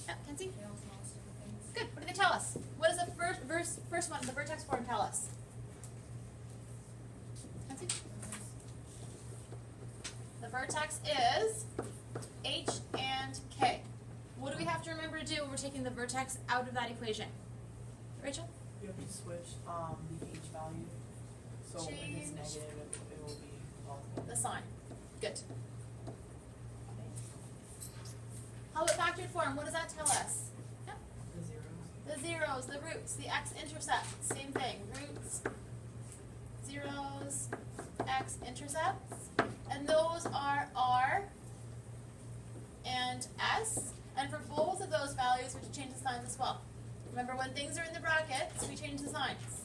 Yeah, Kenzie? They all tell us different things. Good. What do they tell us? What does the first one, the vertex form, tell us? Kenzie? The vertex is H and K. What do we have to remember to do when we're taking the vertex out of that equation? Rachel? You have to switch the H value. So if it's Change negative, it will be positive. the sign. Good. How about factored form? What does that tell us? Yeah. The zeros. The zeros, the roots, the x-intercepts, same thing. Roots, zeros, x-intercepts. And those are R and S. And for both of those values, we have to change the signs as well. Remember, when things are in the brackets, we change the signs.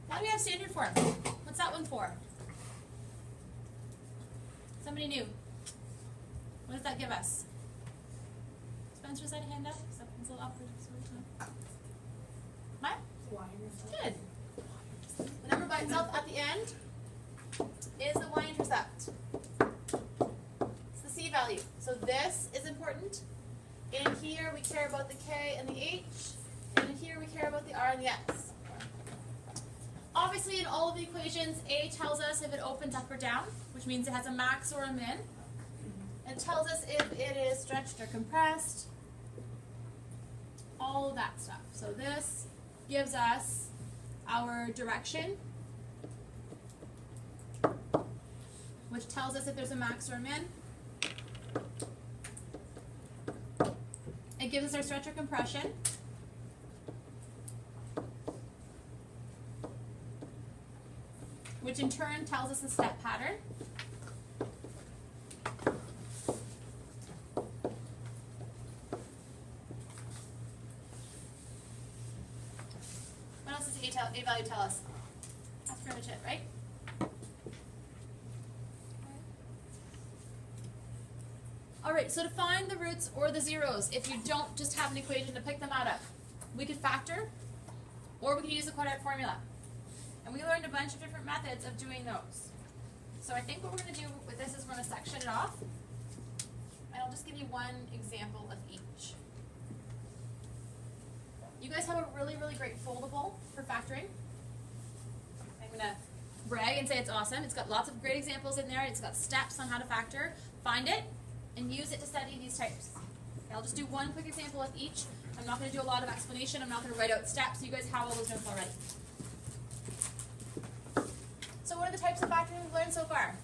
Now we have standard form. What's that one for? Somebody new. What does that give us? Spencer's had a hand up? Something's a little awkward. What? Good. The number by itself at the end is the y-intercept. It's the c value. So this is important. In here we care about the k and the h. And in here we care about the r and the s. Obviously in all of the equations, A tells us if it opens up or down, which means it has a max or a min. It tells us if it is stretched or compressed. All of that stuff. So this gives us our direction, which tells us if there's a max or a min. It gives us our stretch or compression. Which in turn tells us the step pattern. What else does A value tell us? That's pretty much it, right? All right, so to find the roots or the zeros, if you don't just have an equation to pick them out of, we could factor, or we could use the quadratic formula. And we learned a bunch of different methods of doing those. So I think what we're going to do with this is we're going to section it off. And I'll just give you one example of each. You guys have a really, really great foldable for factoring. I'm going to brag and say it's awesome. It's got lots of great examples in there. It's got steps on how to factor. Find it and use it to study these types. Okay, I'll just do one quick example of each. I'm not going to do a lot of explanation. I'm not going to write out steps. You guys have all those notes already. So what are the types of factoring we've learned so far?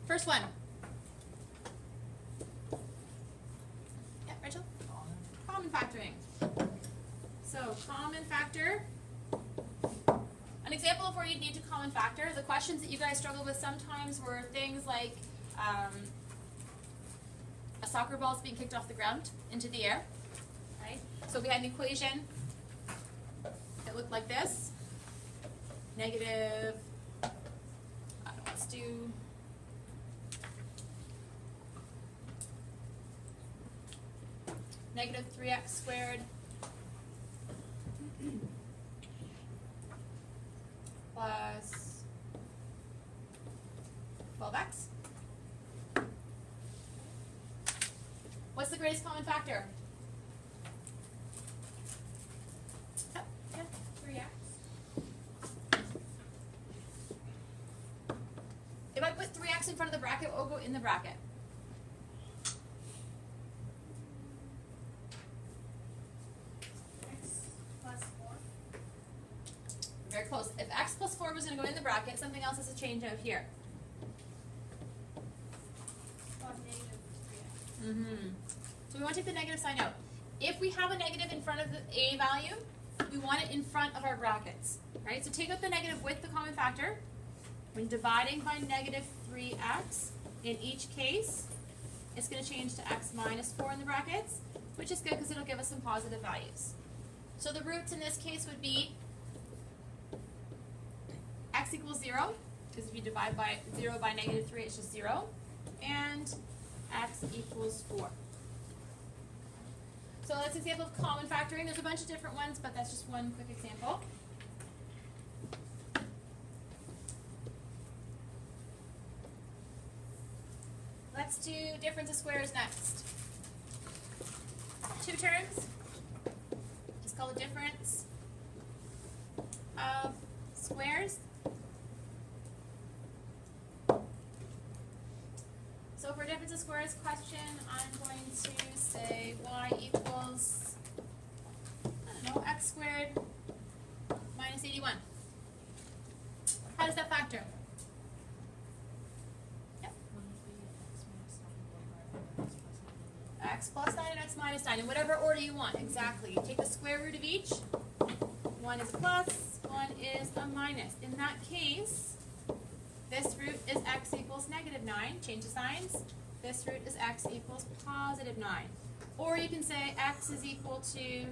First one. Yeah, Rachel? Common factoring. So common factor. An example of where you'd need to common factor. The questions that you guys struggled with sometimes were things like a soccer ball is being kicked off the ground into the air. Right? So we had an equation that looked like this. Negative, I don't know, let's do negative 3x squared plus 12x. What's the greatest common factor? Oh, yeah, 3x. If I put 3x in front of the bracket, what will go in the bracket? X plus 4. Very close. If x plus 4 was going to go in the bracket, something else has to change out here. Plus negative 3x. Mm-hmm. So we want to take the negative sign out. If we have a negative in front of the a value, we want it in front of our brackets. Right? So take out the negative with the common factor. When dividing by negative 3x, in each case, it's going to change to x minus 4 in the brackets, which is good because it'll give us some positive values. So the roots in this case would be x equals 0, because if you divide by 0 by negative 3, it's just 0, and x equals 4. So that's an example of common factoring. There's a bunch of different ones, but that's just one quick example. Let's do difference of squares next. Two terms. It's called a difference of squares. So for difference of squares question, I'm going to say y equals, I don't know, x squared minus 81. How does that factor? Yep. X plus 9 and x minus 9 in whatever order you want. Exactly. You take the square root of each. One is a plus, one is a minus. In that case, this root is x equals negative 9. Change the signs. This root is x equals positive 9. Or you can say x is equal to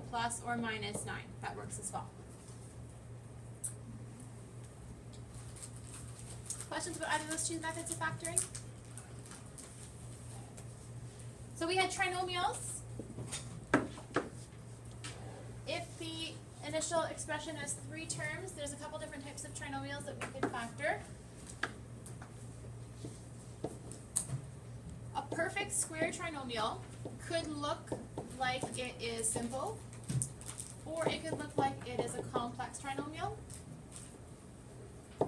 plus or minus 9. That works as well. Questions about either of those two methods of factoring? So we had trinomials. If the initial expression has 3 terms, there's a couple different types of trinomials that we could factor. A perfect square trinomial could look like it is simple, or it could look like it is a complex trinomial.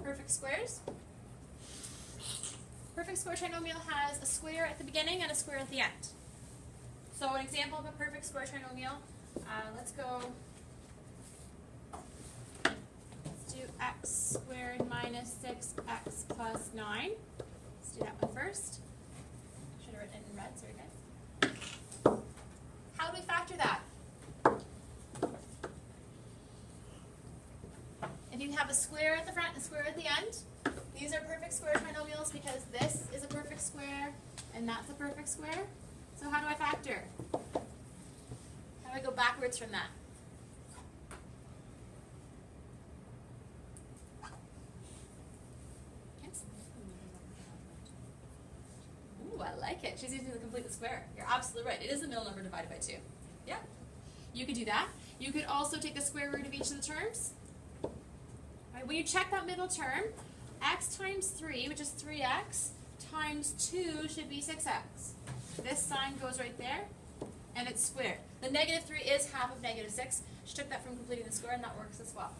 Perfect squares. Perfect square trinomial has a square at the beginning and a square at the end. So an example of a perfect square trinomial, let's do x squared minus 6x plus 9. Let's do that one first. Should have written it in red, sorry guys. How do we factor that? If you have a square at the front and a square at the end, these are perfect square trinomials because this is a perfect square and that's a perfect square. So how do I factor? How do I go backwards from that? Ooh, I like it. She's using the complete square. You're absolutely right. It is the middle number divided by 2. Yeah. You could do that. You could also take the square root of each of the terms. Right, when you check that middle term, x times 3, which is 3x, times 2 should be 6x. This sign goes right there, and it's squared. The negative 3 is half of negative 6. She took that from completing the square, and that works as well.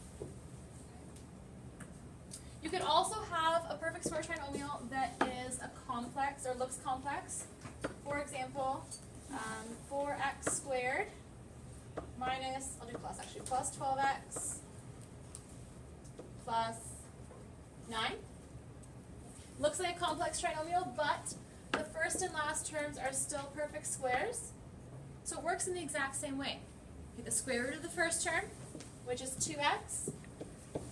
You could also have a perfect square trinomial that is a complex, or looks complex. For example, 4x squared minus, I'll do plus actually, plus 12x plus 9. Looks like a complex trinomial, but the first and last terms are still perfect squares. So it works in the exact same way. Get the square root of the first term, which is 2x,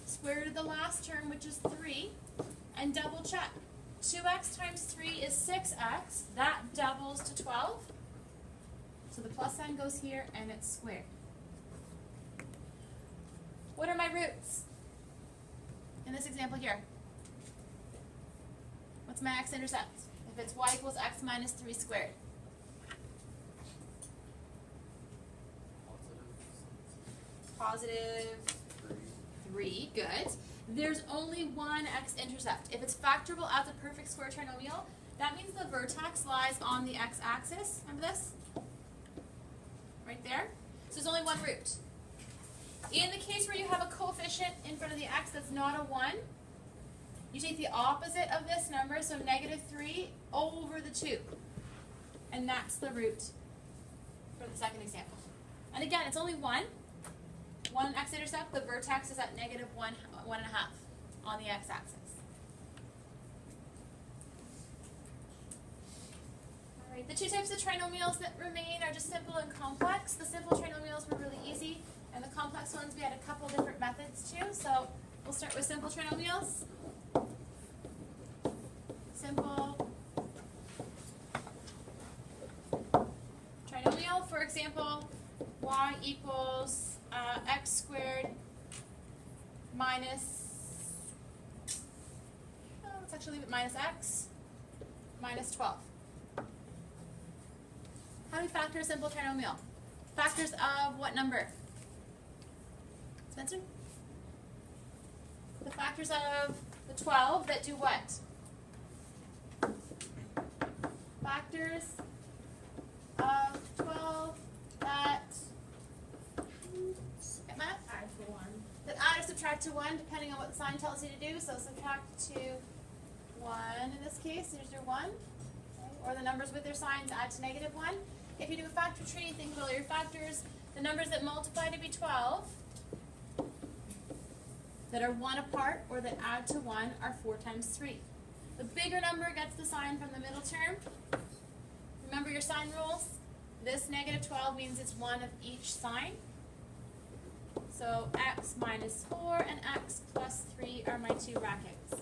square root of the last term, which is 3, and double check. 2x times 3 is 6x. That doubles to 12. So the plus sign goes here, and it's squared. What are my roots in this example here? What's my x-intercept? If it's y equals x minus 3 squared. Positive 3, good. There's only one x-intercept. If it's factorable as a perfect square trinomial, that means the vertex lies on the x-axis. Remember this? Right there. So there's only one root. In the case where you have a coefficient in front of the x that's not a 1, you take the opposite of this number, so negative 3 over the 2. And that's the root for the second example. And again, it's only one x-intercept. The vertex is at negative 1.5 on the x-axis. All right, the two types of trinomials that remain are just simple and complex. The simple trinomials were really easy, and the complex ones we had a couple different methods too. So we'll start with simple trinomials. Simple trinomial, for example, y equals x squared minus, let's actually leave it minus x, minus 12. How do we factor a simple trinomial? Factors of what number? Spencer? The factors of the 12 that do what? factors of 12 that, get that? Add to 1. That add or subtract to 1 depending on what the sign tells you to do. So subtract to 1 in this case, here's your 1. Okay. Or the numbers with their signs add to negative 1. If you do a factor tree, think about all your factors. The numbers that multiply to be 12, that are 1 apart or that add to 1 are 4 times 3. The bigger number gets the sign from the middle term. Remember your sign rules. This negative 12 means it's 1 of each sign. So x minus 4 and x plus 3 are my 2 brackets.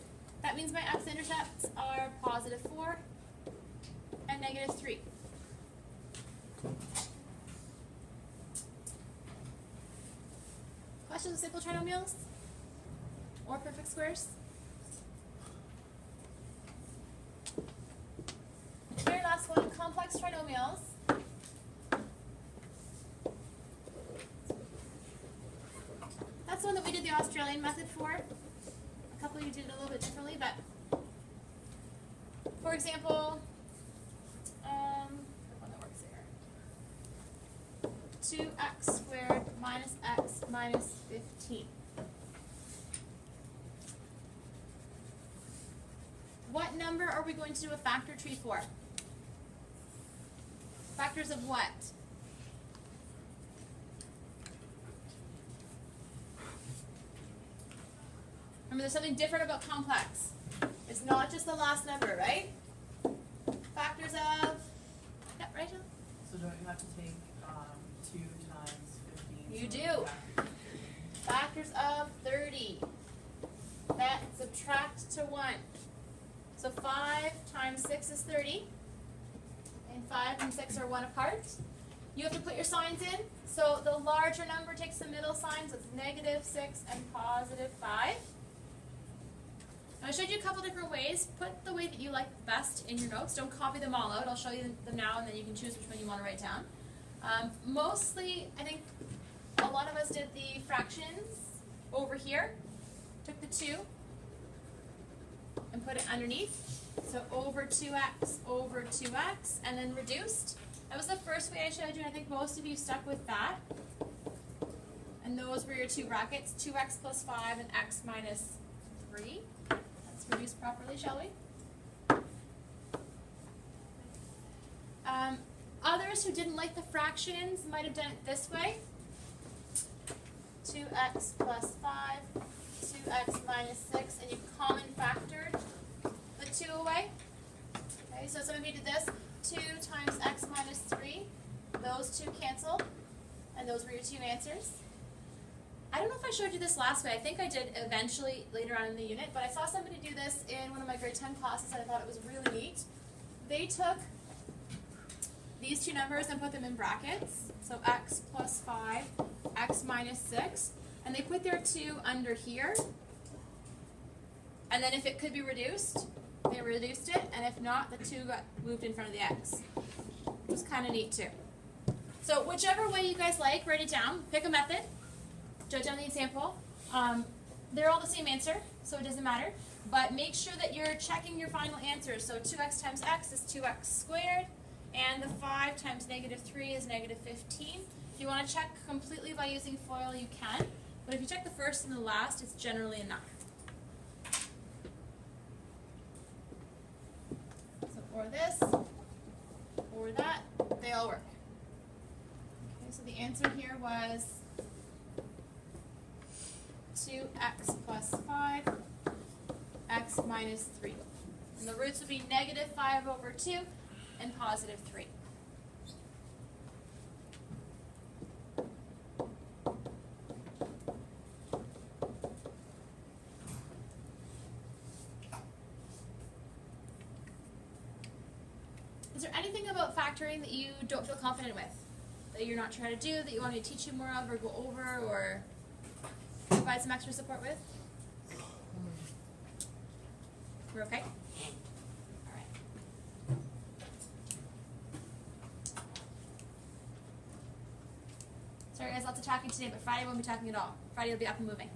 That means my x-intercepts are positive 4 and negative 3. Questions with simple trinomials? Or perfect squares? Very last one, complex trinomials. That's the one that we did the Australian method for. A couple of you did it a little bit differently, but for example, one that works here. 2x squared minus x minus 15. What number are we going to do a factor tree for? Factors of what? Remember, there's something different about complex. It's not just the last number, right? Factors of, yeah, Rachel? So don't you have to take 2 times 15? You so do. Factors of 30. That subtract to 1. So 5 times 6 is 30. And 5 and 6 are 1 apart. You have to put your signs in. So the larger number takes the middle sign, so it's negative 6 and positive 5. Now I showed you a couple different ways. Put the way that you like best in your notes. Don't copy them all out. I'll show you them now, and then you can choose which one you want to write down. Mostly, I think a lot of us did the fractions over here. Took the 2 and put it underneath. So over 2x, and then reduced. That was the first way I showed you, and I think most of you stuck with that. And those were your 2 brackets, 2x plus 5 and x minus 3. Let's reduce properly, shall we? Others who didn't like the fractions might have done it this way. 2x plus 5, 2x minus 6, and you common factored the 2 away. Okay, so some of you did this. 2 times x minus 3. Those 2 cancel, and those were your 2 answers. I don't know if I showed you this last way. I think I did eventually later on in the unit, but I saw somebody do this in one of my grade 10 classes, and I thought it was really neat. They took these 2 numbers and put them in brackets. So x plus 5, x minus 6, and they put their 2 under here. And then if it could be reduced, they reduced it, and if not, the 2 got moved in front of the x. It was kind of neat too. So whichever way you guys like, write it down. Pick a method. Jot down the example. They're all the same answer, so it doesn't matter. But make sure that you're checking your final answers. So 2x times x is 2x squared, and the 5 times negative 3 is negative 15. If you want to check completely by using FOIL, you can. But if you check the first and the last, it's generally enough. So or this, or that, they all work. Okay, so the answer here was 2x plus 5, x minus 3. And the roots would be negative 5 over 2 and positive 3. Is there anything about factoring that you don't feel confident with? That you're not sure how to do, that you want me to teach you more of or go over or provide some extra support with? We're okay? Alright. Sorry guys, lots of talking today, but Friday won't be talking at all. Friday will be up and moving.